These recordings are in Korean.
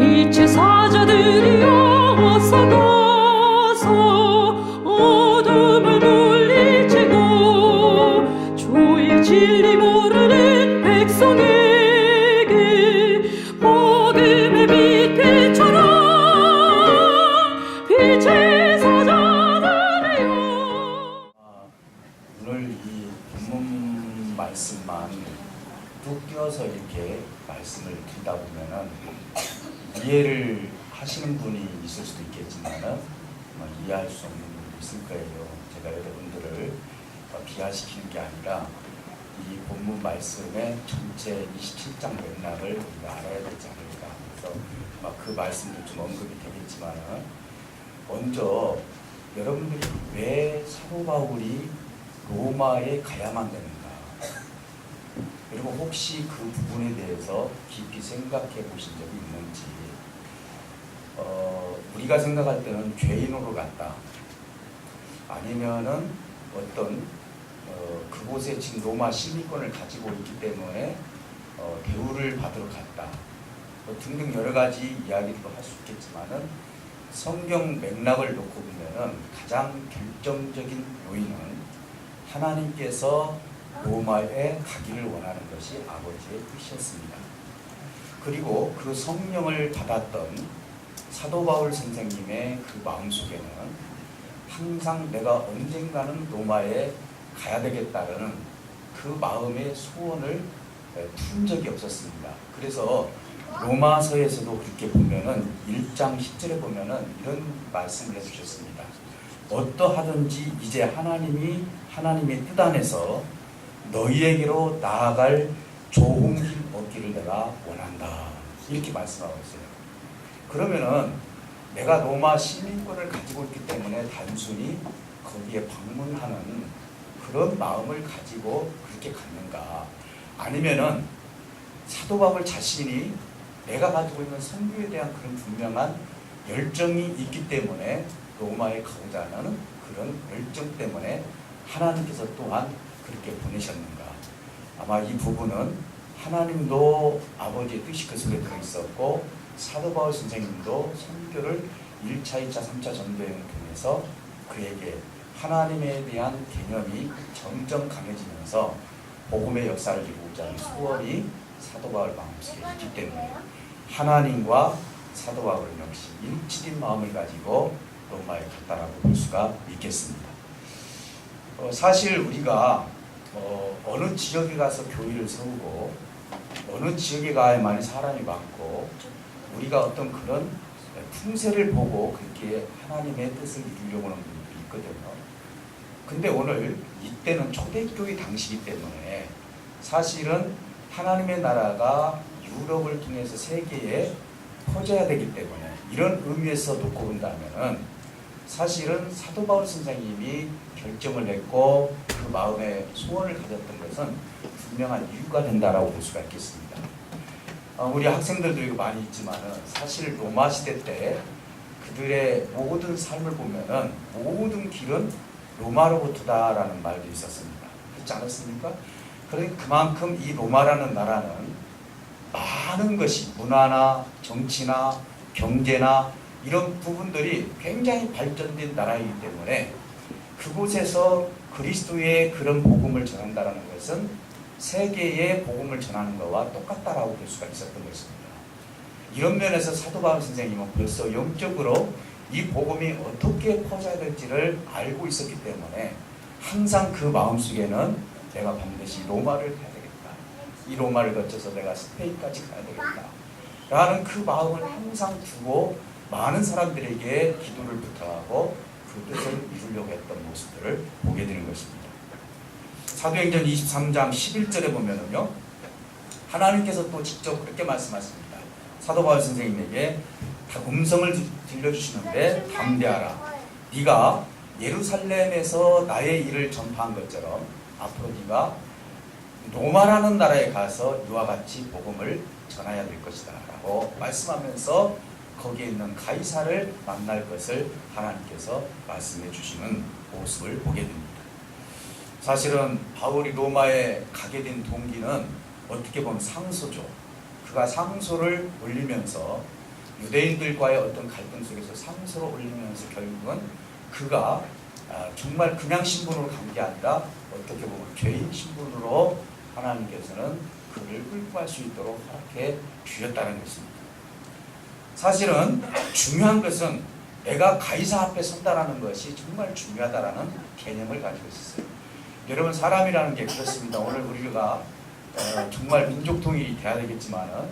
이체 사자들이여 어서 가서 어둠을 물리치고 주의 진리 모르는 백성에게 복음의 빛처럼 빛의 사자들이여. 오늘 이 본문 말씀만 뚝 띄어서 이렇게 말씀을 듣다 보면은 이해를 하시는 분이 있을 수도 있겠지만은 이해할 수 없는 분도 있을 거예요. 제가 여러분들을 비하시키는 게 아니라 이 본문 말씀의 전체 27장 맥락을 우리가 알아야 되지 않을까. 그래서 그 말씀도 좀 언급이 되겠지만은 먼저 여러분들이 왜 사도 바울이 로마에 가야만 되는가? 그리고 혹시 그 부분에 대해서 깊이 생각해 보신 적이 있는지. 우리가 생각할 때는 죄인으로 갔다. 아니면은 어떤 그곳에 지금 로마 시민권을 가지고 있기 때문에 대우를 받으러 갔다. 등등 여러 가지 이야기도 할 수 있겠지만은 성경 맥락을 놓고 보면은 가장 결정적인 요인은 하나님께서 로마에 가기를 원하는 것이 아버지의 뜻이었습니다. 그리고 그 성령을 받았던 사도 바울 선생님의 그 마음속에는 항상 내가 언젠가는 로마에 가야 되겠다는 그 마음의 소원을 푼 적이 없었습니다. 그래서 로마서에서도 그렇게 보면은 1장 10절에 보면은 이런 말씀을 해주셨습니다. 어떠하든지 이제 하나님의 뜻 안에서 너희에게로 나아갈 좋은 길 얻기를 내가 원한다. 이렇게 말씀하고 있어요. 그러면은 내가 로마 시민권을 가지고 있기 때문에 단순히 거기에 방문하는 그런 마음을 가지고 그렇게 갔는가? 아니면은 사도 바울 자신이 내가 가지고 있는 선교에 대한 그런 분명한 열정이 있기 때문에 로마에 가고자 하는 그런 열정 때문에 하나님께서 또한 그렇게 보내셨는가? 아마 이 부분은 하나님도 아버지의 뜻이 그 속에 들어있었고 사도 바울 선생님도 선교를 1차, 2차, 3차 전도여행을 통해서 그에게 하나님에 대한 개념이 점점 강해지면서 복음의 역사를 이루고자 하는 소원이 사도 바울 마음속에 있기 때문에 하나님과 사도 바울은 역시 일치된 마음을 가지고 로마에 갔다라고 볼 수가 있겠습니다. 사실 우리가 어느 지역에 가서 교회를 세우고 어느 지역에 가야만이 사람이 많고 우리가 어떤 그런 풍세를 보고 그렇게 하나님의 뜻을 이루려고 하는 분들이 있거든요. 근데 오늘 이때는 초대교회 당시이기 때문에 사실은 하나님의 나라가 유럽을 통해서 세계에 퍼져야 되기 때문에 이런 의미에서 놓고 본다면은 사실은 사도 바울 선생님이 결정을 냈고 그 마음의 소원을 가졌던 것은 분명한 이유가 된다라고 볼 수가 있겠습니다. 우리 학생들도 이거 많이 있지만은 사실 로마 시대 때 그들의 모든 삶을 보면은 모든 길은 로마로부터다라는 말도 있었습니다. 그렇지 않았습니까? 그러니까 그만큼 이 로마라는 나라는 많은 것이 문화나 정치나 경제나 이런 부분들이 굉장히 발전된 나라이기 때문에 그곳에서 그리스도의 그런 복음을 전한다는 것은 세계에 복음을 전하는 것과 똑같다라고 볼 수가 있었던 것입니다. 이런 면에서 사도 바울 선생님은 벌써 영적으로 이 복음이 어떻게 퍼져야 될지를 알고 있었기 때문에 항상 그 마음속에는 내가 반드시 로마를 가야 되겠다. 이 로마를 거쳐서 내가 스페인까지 가야 되겠다. 라는 그 마음을 항상 두고 많은 사람들에게 기도를 부탁하고 그 뜻을 이루려고 했던 모습들을 보게 되는 것입니다. 사도행전 23장 11절에 보면은요, 하나님께서 또 직접 그렇게 말씀하십니다. 사도 바울 선생님에게 음성을 들려주시는데 담대하라. 네가 예루살렘에서 나의 일을 전파한 것처럼 앞으로 네가 로마라는 나라에 가서 이와 같이 복음을 전해야 될 것이다 라고 말씀하면서 거기에 있는 가이사를 만날 것을 하나님께서 말씀해 주시는 모습을 보게 됩니다. 사실은 바울이 로마에 가게 된 동기는 어떻게 보면 상소죠. 그가 상소를 올리면서 유대인들과의 어떤 갈등 속에서 상소로 올리면서 결국은 그가 정말 그냥 신분으로 간 게 아니라 어떻게 보면 죄인 신분으로 하나님께서는 그를 끌고 갈 수 있도록 허락해 주셨다는 것입니다. 사실은 중요한 것은 내가 가이사 앞에 선다라는 것이 정말 중요하다라는 개념을 가지고 있었어요. 여러분, 사람이라는 게 그렇습니다. 오늘 우리가 정말 민족 통일이 돼야 되겠지만은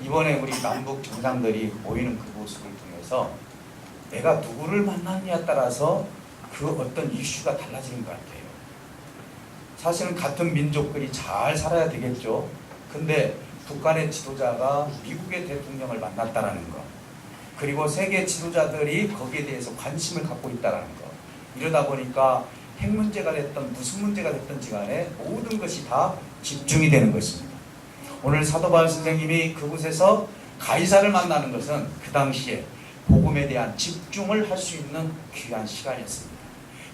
이번에 우리 남북 정상들이 모이는 그 모습을 통해서 내가 누구를 만났냐에 따라서 그 어떤 이슈가 달라지는 것 같아요. 사실은 같은 민족들이 잘 살아야 되겠죠. 근데 북한의 지도자가 미국의 대통령을 만났다라는 것, 그리고 세계 지도자들이 거기에 대해서 관심을 갖고 있다라는 것, 이러다 보니까 핵 문제가 됐든 무슨 문제가 됐든지 간에 모든 것이 다 집중이 되는 것입니다. 오늘 사도 바울 선생님이 그곳에서 가이사를 만나는 것은 그 당시에 복음에 대한 집중을 할 수 있는 귀한 시간이었습니다.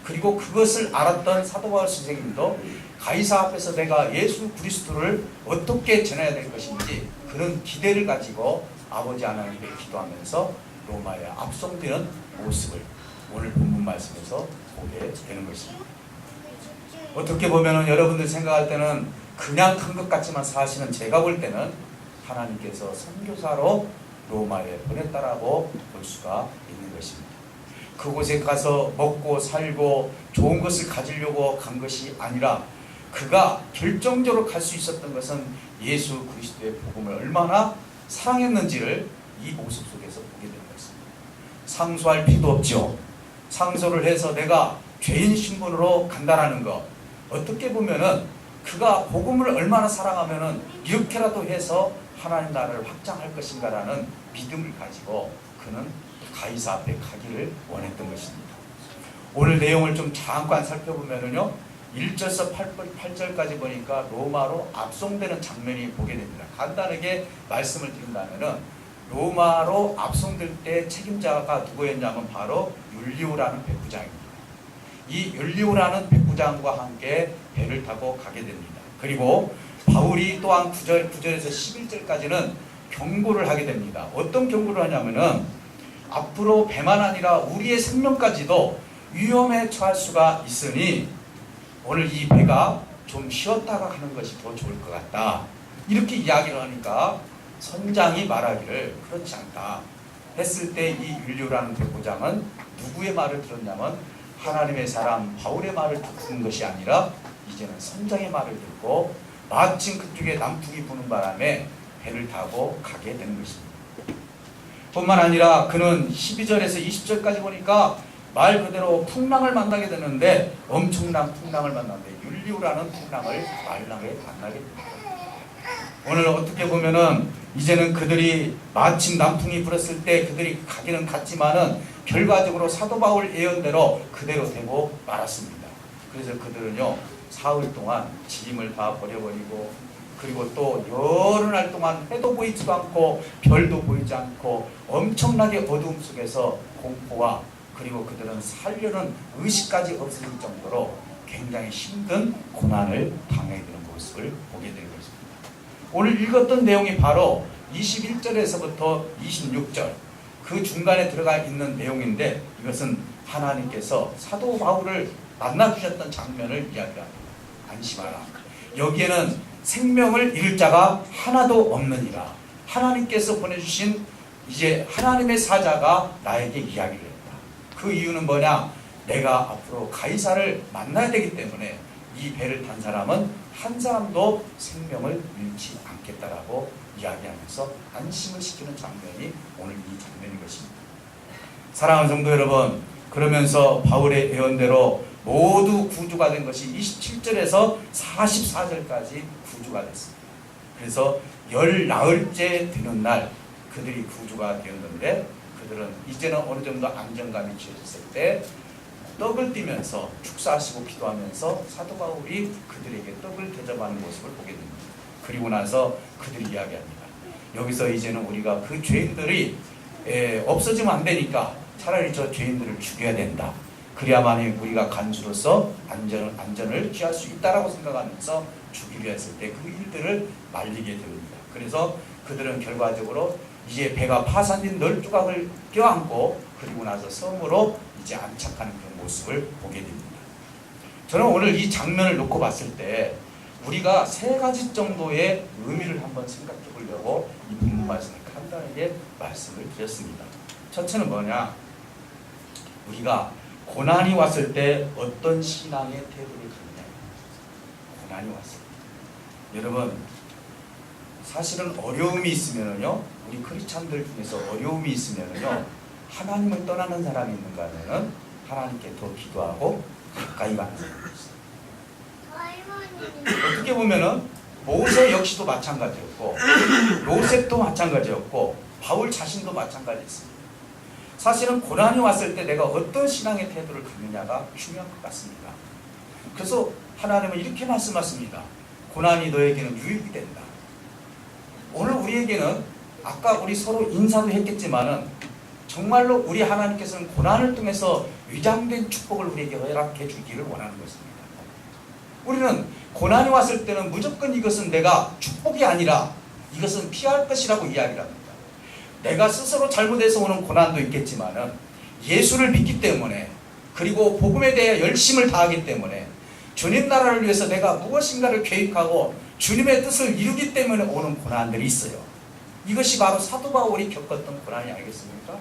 그리고 그것을 알았던 사도 바울 선생님도 가이사 앞에서 내가 예수 그리스도를 어떻게 전해야 될 것인지 그런 기대를 가지고 아버지 하나님께 기도하면서 로마에 압송되는 모습을 오늘 본문 말씀에서 보게 되는 것입니다. 어떻게 보면 여러분들 생각할 때는 그냥 큰 것 같지만 사실은 제가 볼 때는 하나님께서 선교사로 로마에 보냈다라고 볼 수가 있는 것입니다. 그곳에 가서 먹고 살고 좋은 것을 가지려고 간 것이 아니라 그가 결정적으로 갈 수 있었던 것은 예수 그리스도의 복음을 얼마나 사랑했는지를 이 모습 속에서 보게 되는 것입니다. 상소할 필요도 없죠. 상소를 해서 내가 죄인 신분으로 간다라는 것, 어떻게 보면은 그가 복음을 얼마나 사랑하면은 이렇게라도 해서 하나님 나라를 확장할 것인가라는 믿음을 가지고 그는 가이사 앞에 가기를 원했던 것입니다. 오늘 내용을 좀 잠깐 살펴보면은요, 1절에서 8절까지 보니까 로마로 압송되는 장면이 보게 됩니다. 간단하게 말씀을 드린다면은 로마로 압송될 때 책임자가 누구였냐면 바로 율리오라는 백부장입니다. 이 율리오라는 백부장과 함께 배를 타고 가게 됩니다. 그리고 바울이 또한 9절에서 11절까지는 경고를 하게 됩니다. 어떤 경고를 하냐면은 앞으로 배만 아니라 우리의 생명까지도 위험에 처할 수가 있으니 오늘 이 배가 좀 쉬었다가 가는 것이 더 좋을 것 같다. 이렇게 이야기를 하니까 선장이 말하기를 그렇지 않다 했을 때 이 율리오라는 백부장은 누구의 말을 들었냐면 하나님의 사람 바울의 말을 듣는 것이 아니라 이제는 선장의 말을 듣고 마침 그쪽에 남풍이 부는 바람에 배를 타고 가게 되는 것입니다. 뿐만 아니라 그는 12절에서 20절까지 보니까 말 그대로 풍랑을 만나게 되는데 엄청난 풍랑을 만나는데 율리오라는 풍랑을 말랑에 만나게 됩니다. 오늘 어떻게 보면은 이제는 그들이 마침 남풍이 불었을 때 그들이 가기는 갔지만은 결과적으로 사도 바울 예언대로 그대로 되고 말았습니다. 그래서 그들은요 사흘 동안 짐을 다 버려버리고 그리고 또 여러 날 동안 해도 보이지도 않고 별도 보이지 않고 엄청나게 어두움 속에서 공포와 그리고 그들은 살려는 의식까지 없어질 정도로 굉장히 힘든 고난을 당하게 되는 모습을 보게 되는 것입니다. 오늘 읽었던 내용이 바로 21절에서부터 26절 그 중간에 들어가 있는 내용인데 이것은 하나님께서 사도 바울을 만나주셨던 장면을 이야기합니다. 안심하라. 여기에는 생명을 잃을 자가 하나도 없느니라. 하나님께서 보내주신 이제 하나님의 사자가 나에게 이야기를 했다. 그 이유는 뭐냐? 내가 앞으로 가이사를 만나야 되기 때문에 이 배를 탄 사람은 한 사람도 생명을 잃지 않겠다라고 이야기하면서 안심을 시키는 장면이 오늘 이 장면인 것입니다. 사랑하는 성도 여러분, 그러면서 바울의 예언대로 모두 구주가 된 것이 27절에서 44절까지 구주가 됐습니다. 그래서 열 나흘째 되는 날 그들이 구주가 되었는데 그들은 이제는 어느 정도 안정감이 주어졌을 때 떡을 띠면서 축사하시고 기도하면서 사도 바울이 그들에게 떡을 대접하는 모습을 보게 됩니다. 그리고 나서 그들이 이야기합니다. 여기서 이제는 우리가 그 죄인들이 없어지면 안 되니까 차라리 저 죄인들을 죽여야 된다. 그래야만이 우리가 간주로서 안전을 취할 수 있다라고 생각하면서 죽이려 했을 때 그 일들을 말리게 됩니다. 그래서 그들은 결과적으로 이제 배가 파산된 널조각을 껴안고 그리고 나서 섬으로 이제 안착하는 그 모습을 보게 됩니다. 저는 오늘 이 장면을 놓고 봤을 때 우리가 세 가지 정도의 의미를 한번 생각해 보려고 이 본문 말씀을 간단하게 말씀을 드렸습니다. 첫째는 뭐냐? 우리가 고난이 왔을 때 어떤 신앙의 태도를 갖느냐. 고난이 왔을 때. 여러분, 사실은 어려움이 있으면은요, 우리 크리스찬들 중에서 어려움이 있으면은요, 하나님을 떠나는 사람이 있는가 하면은 하나님께 더 기도하고 가까이 가는 사람이 있어요. 어떻게 보면은 모세 역시도 마찬가지였고, 요셉도 마찬가지였고, 바울 자신도 마찬가지였습니다. 사실은 고난이 왔을 때 내가 어떤 신앙의 태도를 갖느냐가 중요한 것 같습니다. 그래서 하나님은 이렇게 말씀하십니다. 고난이 너에게는 유익이 된다. 오늘 우리에게는 아까 우리 서로 인사도 했겠지만은 정말로 우리 하나님께서는 고난을 통해서 위장된 축복을 우리에게 허락해 주기를 원하는 것입니다. 우리는 고난이 왔을 때는 무조건 이것은 내가 축복이 아니라 이것은 피할 것이라고 이야기를 합니다. 내가 스스로 잘못해서 오는 고난도 있겠지만은 예수를 믿기 때문에 그리고 복음에 대해 열심을 다하기 때문에 주님 나라를 위해서 내가 무엇인가를 계획하고 주님의 뜻을 이루기 때문에 오는 고난들이 있어요. 이것이 바로 사도 바울이 겪었던 고난이 아니겠습니까?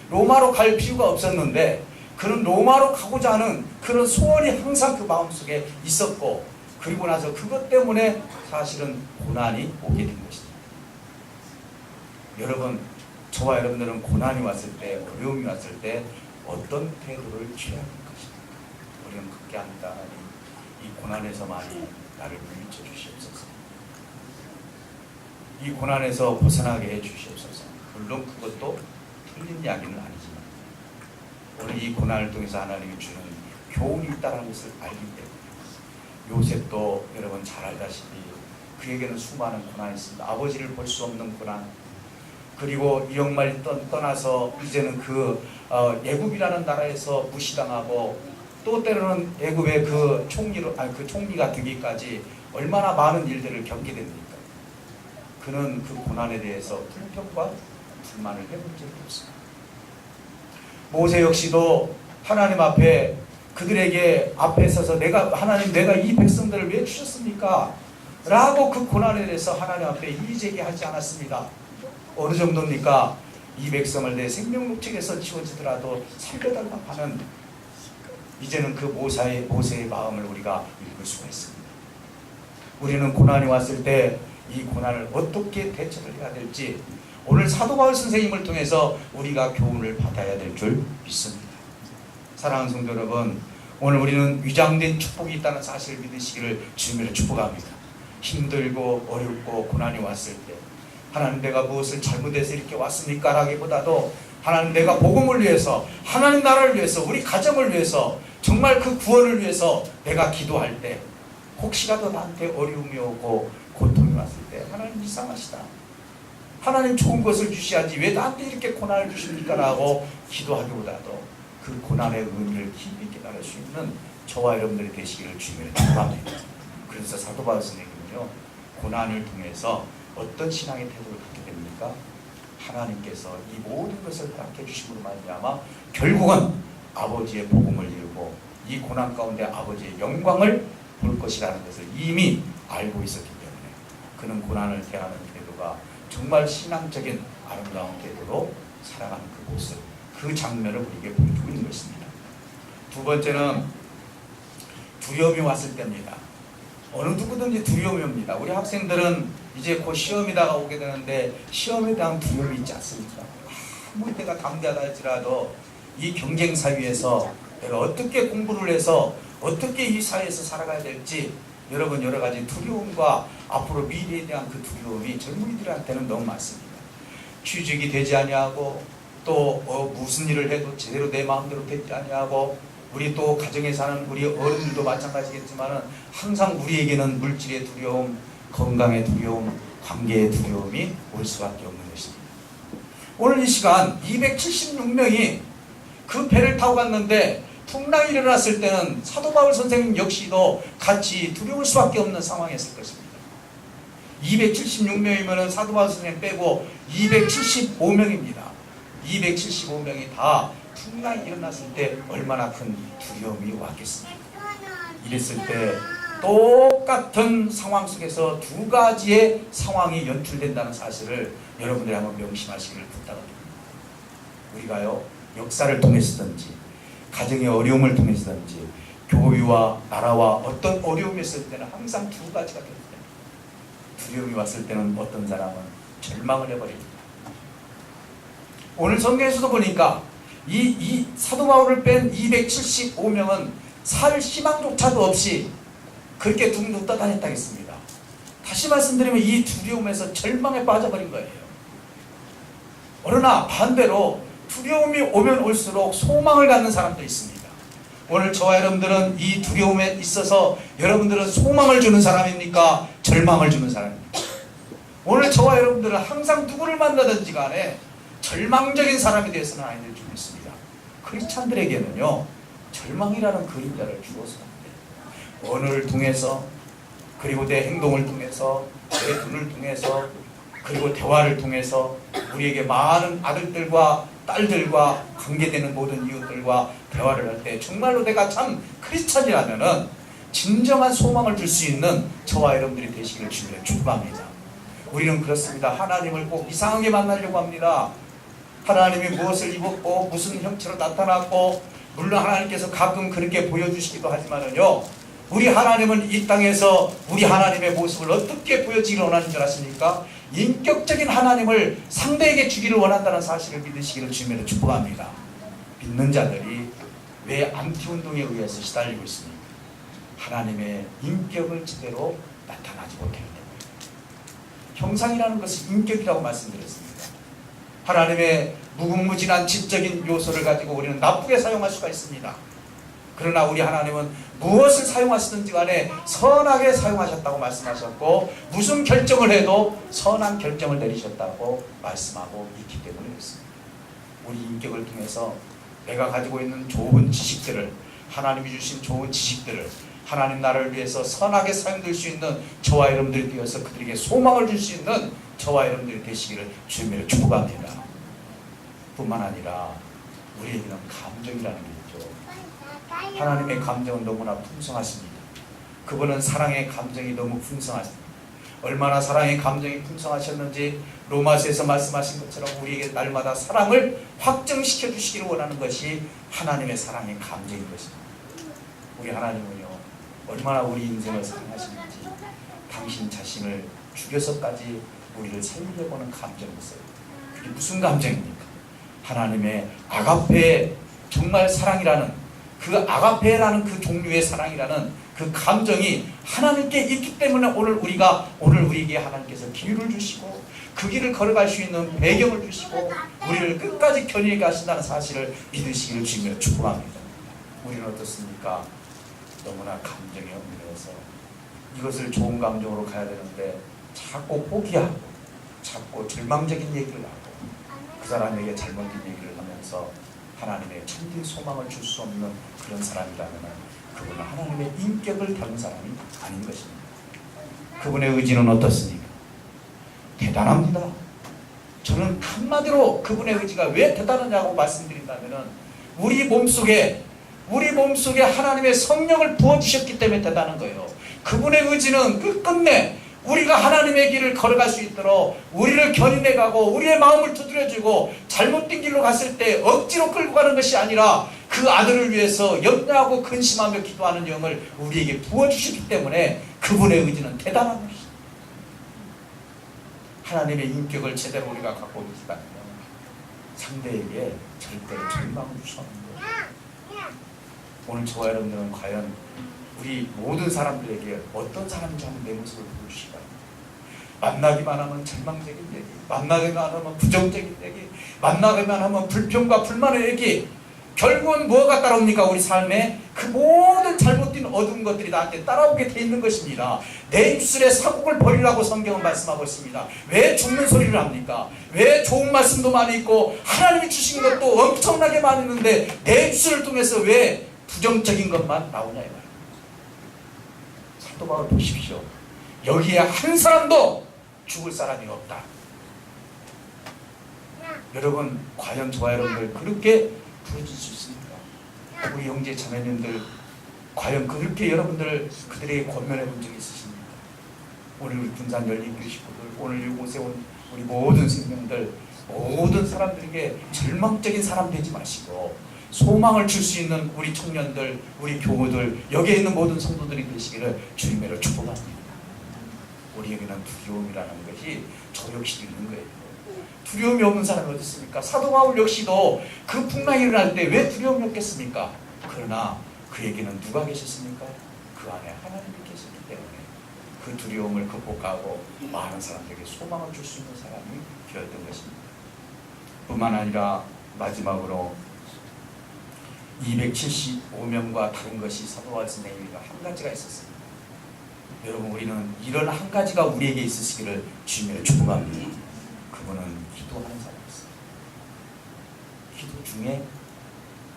로마로 갈 필요가 없었는데 그는 로마로 가고자 하는 그런 소원이 항상 그 마음속에 있었고 그리고 나서 그것 때문에 사실은 고난이 오게 된 것입니다. 여러분, 저와 여러분들은 고난이 왔을 때, 어려움이 왔을 때 어떤 태도를 취해야 하는 것입니까? 우리는 그렇게 합니다. 이 고난에서 많이 나를 물리쳐 주시옵소서. 이 고난에서 벗어나게 해 주시옵소서. 물론 그것도 틀린 이야기는 아니지만 오늘 이 고난을 통해서 하나님이 주는 교훈이 있다는 것을 알기 때문에 요셉도 여러분 잘 알다시피 그에게는 수많은 고난이 있습니다. 아버지를 볼 수 없는 고난, 그리고 이역말이 떠나서 이제는 애굽이라는 나라에서 무시당하고 또 때로는 애굽의 그 총리가 되기까지 얼마나 많은 일들을 겪게 됩니까? 그는 그 고난에 대해서 불평과 불만을 해본 적이 없습니다. 모세 역시도 하나님 앞에 그들에게 앞에 서서 하나님 내가 이 백성들을 왜 주셨습니까? 라고 그 고난에 대해서 하나님 앞에 이의제기하지 않았습니다. 어느 정도입니까? 이 백성을 내 생명록책에서 지워지더라도 살려달라고 하는 이제는 그 모세의 마음을 우리가 읽을 수가 있습니다. 우리는 고난이 왔을 때 이 고난을 어떻게 대처를 해야 될지 오늘 사도 바울 선생님을 통해서 우리가 교훈을 받아야 될 줄 믿습니다. 사랑하는 성도 여러분, 오늘 우리는 위장된 축복이 있다는 사실을 믿으시기를 주님으로 축복합니다. 힘들고 어렵고 고난이 왔을 때 하나님 내가 무엇을 잘못해서 이렇게 왔습니까? 라기보다도 하나님 내가 복음을 위해서 하나님 나라를 위해서 우리 가정을 위해서 정말 그 구원을 위해서 내가 기도할 때 혹시라도 나한테 어려움이 오고 고통이 왔을 때 하나님 이상하시다. 하나님 좋은 것을 주셔야지 왜 나한테 이렇게 고난을 주십니까? 라고 기도하기보다도 그 고난의 의미를 깊이 깨달을 수 있는 저와 여러분들이 되시기를 주님을 축복합니다. 그래서 사도 바울 선생님은요, 고난을 통해서 어떤 신앙의 태도를 갖게 됩니까? 하나님께서 이 모든 것을 허락해 주심으로 말미암아 결국은 아버지의 복음을 이루고 이 고난 가운데 아버지의 영광을 볼 것이라는 것을 이미 알고 있었기 때문에 그는 고난을 대하는 태도가 정말 신앙적인 아름다운 태도로 살아가는 그 모습, 그 장면을 우리에게 보여주고 있는 것입니다. 두 번째는 두려움이 왔을 때입니다. 어느 누구든지 두려움이 옵니다. 우리 학생들은 이제 곧 시험이 다가오게 되는데 시험에 대한 두려움이 있지 않습니까? 아무리 내가 담대하다 할지라도 이 경쟁 사회에서 내가 어떻게 공부를 해서 어떻게 이 사회에서 살아가야 될지 여러분 여러 가지 두려움과 앞으로 미래에 대한 그 두려움이 젊은이들한테는 너무 많습니다. 취직이 되지 아니하고 또 무슨 일을 해도 제대로 내 마음대로 되지 아니하고 우리 또 가정에 사는 우리 어른들도 마찬가지겠지만은 항상 우리에게는 물질의 두려움, 건강의 두려움, 관계의 두려움이 올 수밖에 없는 것입니다. 오늘 이 시간 276명이 그 배를 타고 갔는데 풍랑이 일어났을 때는 사도 바울 선생님 역시도 같이 두려울 수밖에 없는 상황이었을 것입니다. 276명이면 사도 바울 선생 빼고 275명입니다. 275명이 다 풍랑이 일어났을 때 얼마나 큰 두려움이 왔겠습니까? 이랬을 때 똑같은 상황 속에서 두 가지의 상황이 연출된다는 사실을 여러분들이 한번 명심하시기를 부탁드립니다. 우리가요, 역사를 통해서든지 가정의 어려움을 통해서든지 교회와 나라와 어떤 어려움이 있을 때는 항상 두 가지가 됩니다. 두려움이 왔을 때는 어떤 사람은 절망을 해버립니다. 오늘 성경에서도 보니까 이 사도 바울을 뺀 275명은 살 희망조차도 없이 그렇게 둥둥 떠다녔다 했습니다. 다시 말씀드리면 이 두려움에서 절망에 빠져버린 거예요. 그러나 반대로 두려움이 오면 올수록 소망을 갖는 사람도 있습니다. 오늘 저와 여러분들은 이 두려움에 있어서 여러분들은 소망을 주는 사람입니까? 절망을 주는 사람입니까? 오늘 저와 여러분들은 항상 누구를 만나든지 간에 절망적인 사람이 되어서는 아니될 줄 믿습니다. 크리스찬들에게는요, 절망이라는 그림자를 주어서 언어를 통해서, 그리고 내 행동을 통해서, 내 눈을 통해서, 그리고 대화를 통해서 우리에게 많은 아들들과 딸들과 관계되는 모든 이웃들과 대화를 할 때 정말로 내가 참 크리스찬이라면은 진정한 소망을 줄 수 있는 저와 여러분들이 되시기를 주님의 축복합니다. 우리는 그렇습니다. 하나님을 꼭 이상하게 만나려고 합니다. 하나님이 무엇을 입었고 무슨 형체로 나타났고, 물론 하나님께서 가끔 그렇게 보여주시기도 하지만은요, 우리 하나님은 이 땅에서 우리 하나님의 모습을 어떻게 보여지기를 원하는 줄 아십니까? 인격적인 하나님을 상대에게 주기를 원한다는 사실을 믿으시기를 주님으로 축복합니다. 믿는 자들이 왜 안티운동에 의해서 시달리고 있습니까? 하나님의 인격을 제대로 나타나지 못하기 때문입니다. 형상이라는 것이 인격이라고 말씀드렸습니다. 하나님의 무궁무진한 지적인 요소를 가지고 우리는 나쁘게 사용할 수가 있습니다. 그러나 우리 하나님은 무엇을 사용하시든지 간에 선하게 사용하셨다고 말씀하셨고, 무슨 결정을 해도 선한 결정을 내리셨다고 말씀하고 있기 때문에 그렇습니다. 우리 인격을 통해서 내가 가지고 있는 좋은 지식들을, 하나님이 주신 좋은 지식들을 하나님 나라를 위해서 선하게 사용될 수 있는 저와 여러분들이 되어서 그들에게 소망을 줄 수 있는 저와 여러분들이 되시기를 주님으로 축복합니다. 뿐만 아니라 우리에게는 감정이라는 게 있죠. 하나님의 감정은 너무나 풍성하십니다. 그분은 사랑의 감정이 너무 풍성하십니다. 얼마나 사랑의 감정이 풍성하셨는지 로마서에서 말씀하신 것처럼 우리에게 날마다 사랑을 확증시켜 주시기를 원하는 것이 하나님의 사랑의 감정인 것입니다. 우리 하나님은요, 얼마나 우리 인생을 사랑하시는지 당신 자신을 죽여서까지 우리를 살리려고 하는 감정이 있어요. 그게 무슨 감정입니까? 하나님의 아가페, 정말 사랑이라는 그 아가페라는 그 종류의 사랑이라는 그 감정이 하나님께 있기 때문에 오늘 우리에게 하나님께서 기회를 주시고 그 길을 걸어갈 수 있는 배경을 주시고 우리를 끝까지 견인해 가신다는 사실을 믿으시기를 주님으로 축복합니다. 우리는 어떻습니까? 너무나 감정에 얽매여서 이것을 좋은 감정으로 가야 되는데 자꾸 포기하고 자꾸 절망적인 얘기를 하고 그 사람에게 잘못된 얘기를 하면서 하나님의 참된 소망을 줄 수 없는 그런 사람이라면 그분은 하나님의 인격을 닮은 사람이 아닌 것입니다. 그분의 의지는 어떻습니까? 대단합니다. 저는 한마디로 그분의 의지가 왜 대단하냐고 말씀드린다면 우리 몸속에 하나님의 성령을 부어주셨기 때문에 대단한 거예요. 그분의 의지는 끝끝내 우리가 하나님의 길을 걸어갈 수 있도록 우리를 견인해가고 우리의 마음을 두드려주고 잘못된 길로 갔을 때 억지로 끌고 가는 것이 아니라 그 아들을 위해서 염려하고 근심하며 기도하는 영을 우리에게 부어주시기 때문에 그분의 의지는 대단한 것입니다. 하나님의 인격을 제대로 우리가 갖고 있다면 상대에게 절대로 절망을 주지 않는 거예요. 오늘 저와 여러분들은 과연 우리 모든 사람들에게 어떤 사람인지 한번 내 모습을 보여주시기 바랍니다. 만나기만 하면 절망적인 얘기, 만나기만 하면 부정적인 얘기, 만나기만 하면 불평과 불만의 얘기, 결국은 뭐가 따라옵니까? 우리 삶에 그 모든 잘못된 어두운 것들이 나한테 따라오게 돼 있는 것입니다. 내 입술에 사곡을 버리라고 성경은 말씀하고 있습니다. 왜 죽는 소리를 합니까? 왜 좋은 말씀도 많이 있고 하나님이 주신 것도 엄청나게 많이 있는데 내 입술을 통해서 왜 부정적인 것만 나오냐 이거예요. 사도 바울 보십시오. 여기에 한 사람도 죽을 사람이 없다. 여러분 과연 저와 여러분들 그렇게 부르실 수 있습니까? 우리 형제 자매님들 과연 그렇게 여러분들 그들에게 권면해 본 적이 있으십니까? 오늘 우리 군산 열린교회 식구들, 오늘 이곳에 온 우리 모든 생명들, 모든 사람들에게 절망적인 사람 되지 마시고 소망을 줄 수 있는 우리 청년들, 우리 교우들, 여기에 있는 모든 성도들이 되시기를 주님으로 축복합니다. 우리에게는 두려움이라는 것이 저 역시 있는 거예요. 두려움이 없는 사람이 어디 있습니까? 사도 바울 역시도 그 풍랑이 일어날 때 왜 두려움이 없겠습니까? 그러나 그에게는 누가 계셨습니까? 그 안에 하나님이 계셨기 때문에 그 두려움을 극복하고 많은 사람들에게 소망을 줄 수 있는 사람이 되었던 것입니다. 뿐만 아니라 마지막으로 275명과 다른 것이 사도 바울 선생님과 한 가지가 있었습니다. 여러분 우리는 이런 한 가지가 우리에게 있으시기를 주님의 축복합니다. 그분은 기도하는 사람이었어요.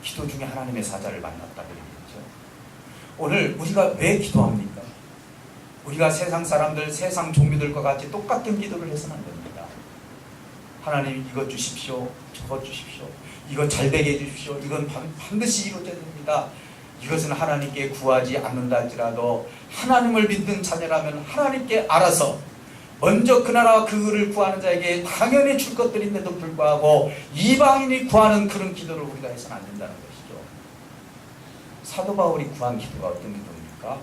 기도 중에 하나님의 사자를 만났다고 얘기했죠. 오늘 우리가 왜 기도합니까? 우리가 세상 사람들, 세상 종류들과 같이 똑같은 기도를 해서는 안 됩니다. 하나님 이것 주십시오, 저것 주십시오, 이것 잘 되게 해주십시오, 이건 반드시 이루어져야 됩니다. 이것은 하나님께 구하지 않는다 할지라도 하나님을 믿는 자녀라면 하나님께 알아서 먼저 그 나라와 그를 구하는 자에게 당연히 줄 것들인데도 불구하고 이방인이 구하는 그런 기도를 우리가 해서는 안 된다는 것이죠. 사도 바울이 구한 기도가 어떤 기도입니까?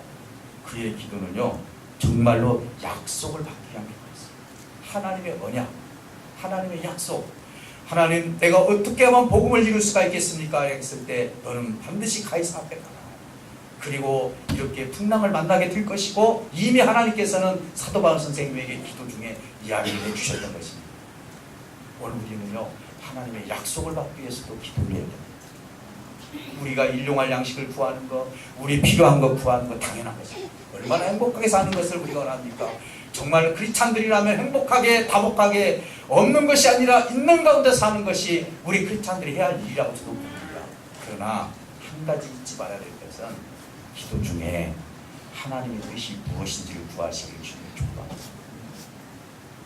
그의 기도는요 정말로 약속을 받기 위한 기도였어요. 하나님의 언약, 하나님의 약속. 하나님 내가 어떻게 하면 복음을 이룰 수가 있겠습니까? 했을 때 너는 반드시 가이사 앞에 가라. 그리고 이렇게 풍랑을 만나게 될 것이고 이미 하나님께서는 사도 바울 선생님에게 기도 중에 이야기를 해주셨던 것입니다. 오늘 우리는요 하나님의 약속을 받기 위해서도 기도를 해야 됩니다. 우리가 일용할 양식을 구하는 것, 우리 필요한 것 구하는 것 당연한 것입니다. 얼마나 행복하게 사는 것을 우리가 원합니까? 정말 크리스찬들이라면 행복하게 다복하게 없는 것이 아니라 있는 가운데 사는 것이 우리 크리스찬들이 해야 할 일이라고 저도 봅니다. 그러나 한 가지 잊지 말아야 될 것은 기도 중에 하나님의 뜻이 무엇인지를 구하시기를 주님의 축복합니다.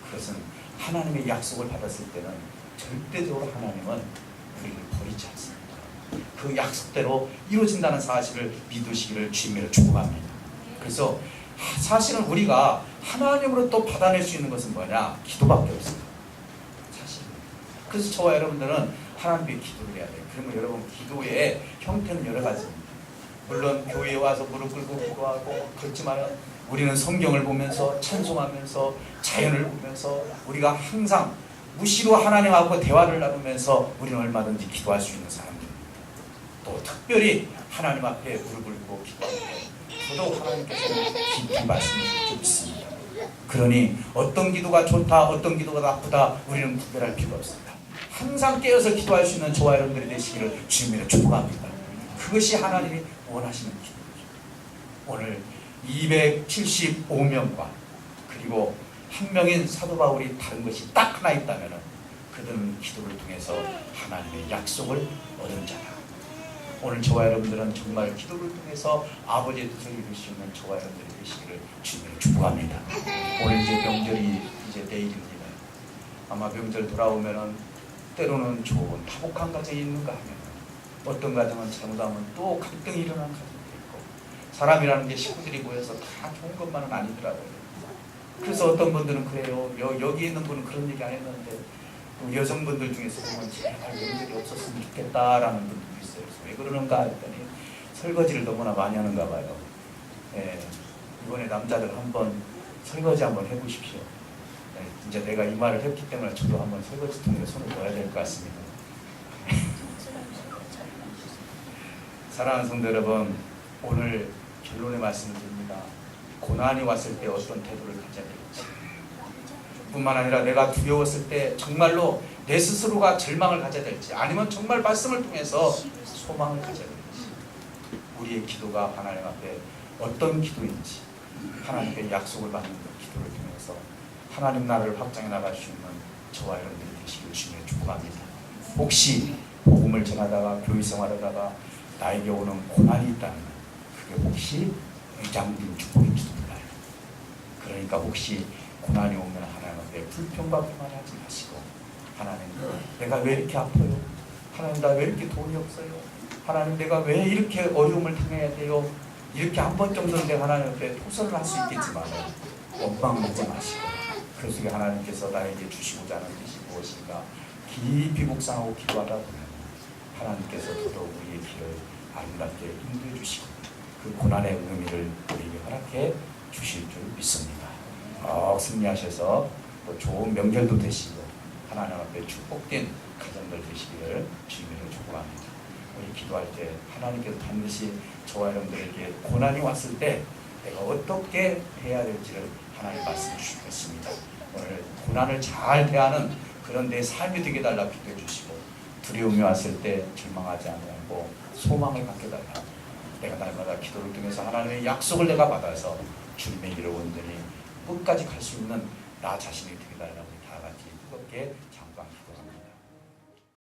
그것은 하나님의 약속을 받았을 때는 절대적으로 하나님은 우리를 버리지 않습니다. 그 약속대로 이루어진다는 사실을 믿으시기를 주님의 축복합니다. 그래서 사실은 우리가 하나님으로 또 받아낼 수 있는 것은 뭐냐? 기도밖에 없습니다. 사실. 그래서 저와 여러분들은 하나님께 기도를 해야 돼요. 그러면 여러분 기도의 형태는 여러 가지입니다. 물론 교회에 와서 무릎 꿇고 기도하고 그렇지만 우리는 성경을 보면서 찬송하면서 자연을 보면서 우리가 항상 무시로 하나님하고 대화를 나누면서 우리는 얼마든지 기도할 수 있는 사람들입니다. 또 특별히 하나님 앞에 무릎을 꿇고 기도할 때 저도 하나님께서 깊이 말씀해 주고 있습니다. 그러니 어떤 기도가 좋다, 어떤 기도가 나쁘다 우리는 구별할 필요가 없습니다. 항상 깨어서 기도할 수 있는 저와 여러분들이 되시기를 주님으로 축복합니다. 그것이 하나님이 원하시는 기도죠. 오늘 275명과 그리고 한 명인 사도 바울이 다른 것이 딱 하나 있다면 그들은 기도를 통해서 하나님의 약속을 얻은 자다. 오늘 저와 여러분들은 정말 기도를 통해서 아버지의 뜻을 이룰 수 있는 저와 여러분들이 되시기를 주님으로 축복합니다. 오늘 이제 명절이 이제 내일입니다. 아마 명절 돌아오면은 때로는 좋은 화목한 가정이 있는가 하면 어떤 가정은 잘못하면 또 갈등이 일어나는 가정도 있고 사람이라는 게 식구들이 모여서 다 좋은 것만은 아니더라고요. 그래서 어떤 분들은 그래요. 여기 있는 분은 그런 얘기 안 했는데 여성분들 중에서 보면 제발 명절이 없었으면 좋겠다라는 분들도 있어요. 왜 그러는가 했더니 설거지를 너무나 많이 하는가 봐요. 예, 이번에 남자들 한번 설거지 한번 해보십시오. 예, 이제 내가 이 말을 했기 때문에 저도 한번 설거지통에 손을 넣어야 될 것 같습니다. 사랑하는 성도 여러분, 오늘 결론의 말씀을 드립니다. 고난이 왔을 때 어떤 태도를 가져야 될지 뿐만 아니라 내가 두려웠을 때 정말로 내 스스로가 절망을 가져야 될지 아니면 정말 말씀을 통해서 소망을 가져야 될지 우리의 기도가 하나님 앞에 어떤 기도인지 하나님께 약속을 받는 그 기도를 통해서 하나님 나라를 확장해 나갈 수 있는 저와 여러분들이 되시기를 주님의 축복합니다. 혹시 복음을 전하다가 교회 생활하다가 나에게 오는 고난이 있다면 그게 혹시 의장된 축복인지도 몰라요. 그러니까 혹시 고난이 오면 하나님 내 불평과 교만하지 마시고 하나님 내가 왜 이렇게 아파요? 하나님 나 왜 이렇게 돈이 없어요? 하나님 내가 왜 이렇게 어려움을 당해야 돼요? 이렇게 한 번 정도는 내가 하나님 앞에 토설을 할 수 있겠지만 원망하지 마시고 그 속에 하나님께서 나에게 주시고자 하는 뜻이 무엇인가 깊이 묵상하고 기도하다 보면 하나님께서 더더욱 우리의 길을 아름답게 인도해 주시고 그 고난의 의미를 우리에게 허락해 주실 줄 믿습니다. 승리하셔서 또 좋은 명절도 되시고 하나님 앞에 축복된 가정들 되시기를 주님으로 축복합니다. 우리 기도할 때 하나님께서 반드시 저와 여러분들에게 고난이 왔을 때 내가 어떻게 해야 될지를 하나님 말씀해 주시겠습니다. 오늘 고난을 잘 대하는 그런 내 삶이 되게 달라고 기도해 주시고 두려움이 왔을 때 절망하지 않고 소망을 갖게 달라. 내가 날마다 기도를 통해서 하나님의 약속을 내가 받아서 주님의 길을 온전히 끝까지 갈 수 있는 나 자신이 되게 달라고 다 같이 뜨겁게